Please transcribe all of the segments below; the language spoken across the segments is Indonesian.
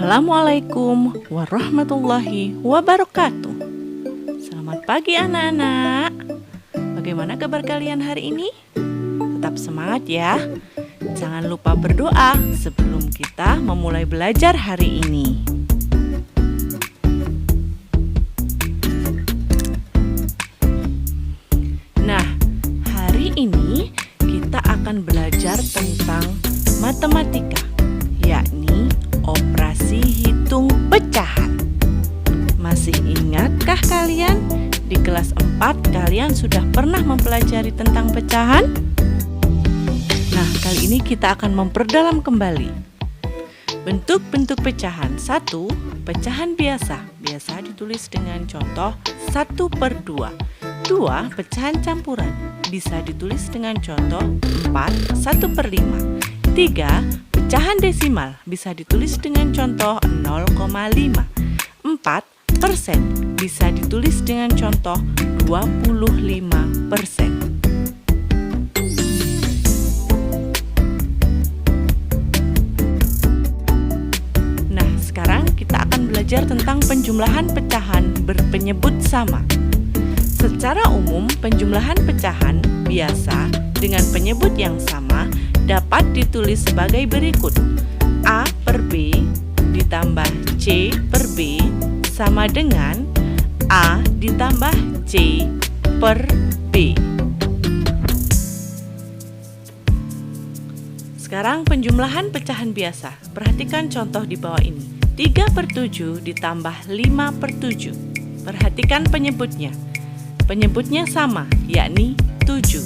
Assalamualaikum warahmatullahi wabarakatuh. Selamat pagi anak-anak. Bagaimana kabar kalian hari ini? Tetap semangat ya. Jangan lupa berdoa sebelum kita memulai belajar hari ini. Nah, hari ini kita akan belajar tentang matematika, yakni operasi hitung pecahan. Masih ingatkah kalian? Di kelas 4 kalian sudah pernah mempelajari tentang pecahan? Nah, kali ini kita akan memperdalam kembali. Bentuk-bentuk pecahan. 1. Pecahan biasa. Biasa ditulis dengan contoh 1/2. 2. Pecahan campuran. Bisa ditulis dengan contoh 4, 1/5. 3. Pecahan desimal bisa ditulis dengan contoh 0,5. 4. Persen bisa ditulis dengan contoh 25%. Nah, sekarang kita akan belajar tentang penjumlahan pecahan berpenyebut sama. Secara umum, penjumlahan pecahan biasa dengan penyebut yang sama dapat ditulis sebagai berikut. A per B ditambah C per B sama dengan A ditambah C per B. Sekarang penjumlahan pecahan biasa. Perhatikan contoh di bawah ini. 3/7 ditambah 5/7. Perhatikan penyebutnya. Penyebutnya sama, yakni 7.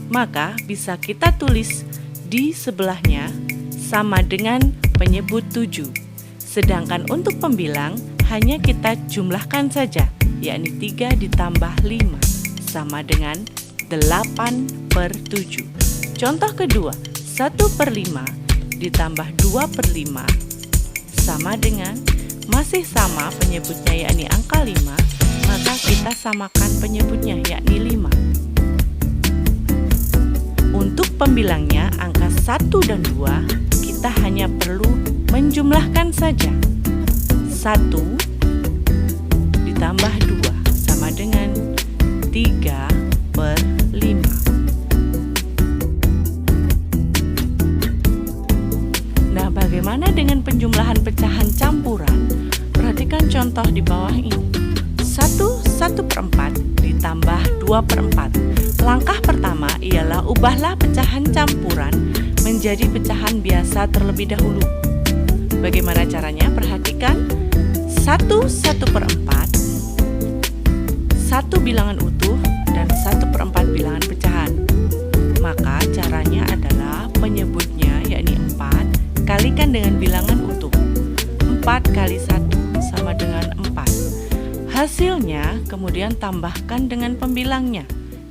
Maka bisa kita tulis di sebelahnya sama dengan penyebut 7. Sedangkan untuk pembilang hanya kita jumlahkan saja, yakni 3 ditambah 5 sama dengan 8/7. Contoh kedua, 1/5 ditambah 2/5 sama dengan, masih sama penyebutnya yakni angka 5, maka kita samakan penyebutnya yakni 5. Untuk pembilangnya angka 1 dan 2 kita hanya perlu menjumlahkan saja. 1 ditambah 2 sama dengan 3/5. Nah, bagaimana dengan penjumlahan pecahan campuran? Perhatikan contoh di bawah ini. 1/4 ditambah 2/4. Langkah pertama ialah ubahlah pecahan campuran menjadi pecahan biasa terlebih dahulu. Bagaimana caranya? Perhatikan. 1/4, 1 bilangan utuh dan 1/4 bilangan pecahan. Maka caranya adalah penyebutnya yakni 4 kalikan dengan bilangan utuh. 4 kali 1 sama dengan 4. Hasilnya kemudian tambahkan dengan pembilangnya.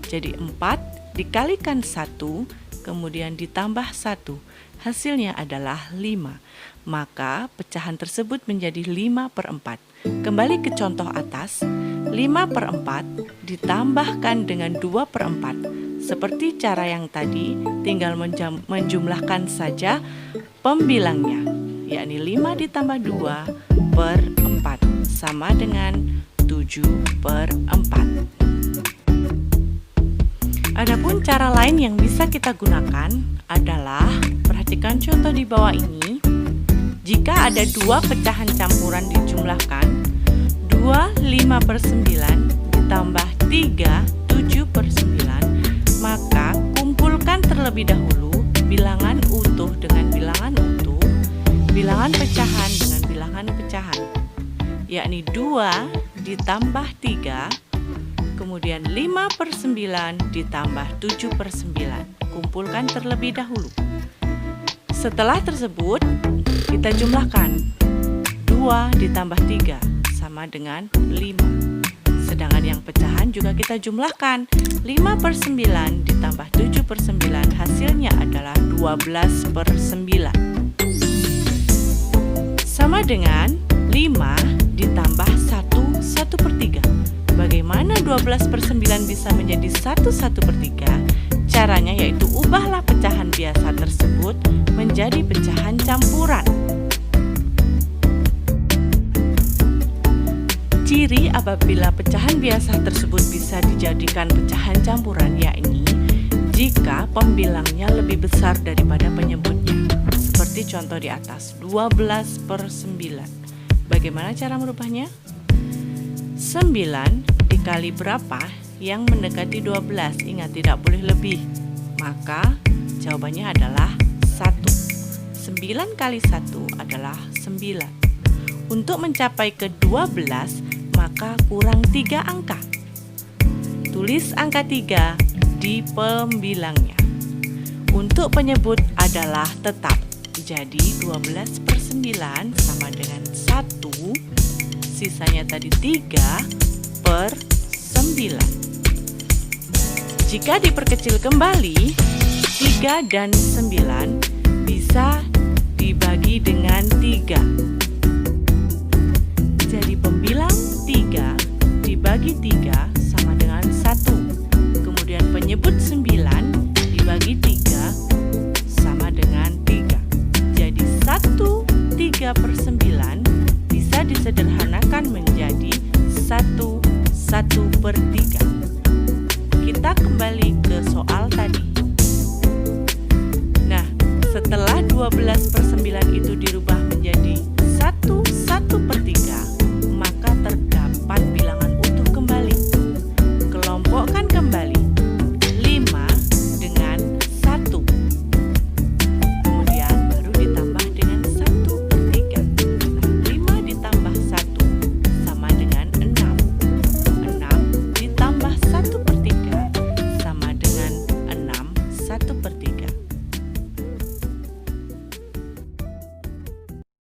Jadi 4 dikalikan 1, kemudian ditambah 1. Hasilnya adalah 5. Maka pecahan tersebut menjadi 5/4. Kembali ke contoh atas, 5/4 ditambahkan dengan 2/4. Seperti cara yang tadi, tinggal menjumlahkan saja pembilangnya, yakni 5 ditambah 2/4 sama dengan 7/4. Adapun cara lain yang bisa kita gunakan adalah, perhatikan contoh di bawah ini. Jika ada 2 pecahan campuran dijumlahkan, 2 5/9 ditambah 3 7/9, maka kumpulkan terlebih dahulu bilangan utuh dengan bilangan utuh, bilangan pecahan dengan bilangan pecahan, yakni 2 ditambah 3, kemudian 5/9 ditambah 7/9. Kumpulkan terlebih dahulu. Setelah tersebut, kita jumlahkan. 2 ditambah 3 sama dengan 5. Sedangkan yang pecahan juga kita jumlahkan. 5/9 ditambah 7/9 hasilnya adalah 12/9. Sama dengan 5 ditambah 1/3. Bagaimana 12/9 bisa menjadi 1/3? Caranya yaitu ubahlah pecahan biasa tersebut menjadi pecahan campuran. ciri apabila pecahan biasa tersebut bisa dijadikan pecahan campuran, yakni jika pembilangnya lebih besar daripada penyebutnya. Seperti contoh di atas, 12/9. Bagaimana cara merubahnya? 9 dikali berapa yang mendekati 12? Ingat, tidak boleh lebih. Maka jawabannya adalah 1. 9 kali 1 adalah 9. Untuk mencapai ke 12, maka kurang 3 angka. Tulis angka 3 di pembilangnya. Untuk penyebut adalah tetap. Jadi 12/9 sama dengan 1. Sisanya tadi 3/9. Jika diperkecil kembali, 3 dan 9 bisa dibagi dengan 3. Jadi pembilang 3 dibagi 3 sama dengan 1. Kemudian penyebut 9 dibagi 3 sama dengan 3. Jadi 1/3 bisa disederhanakan menjadi 1/3. Kita kembali ke soal tadi. Nah, setelah 12/9 itu dirubah menjadi 1/3,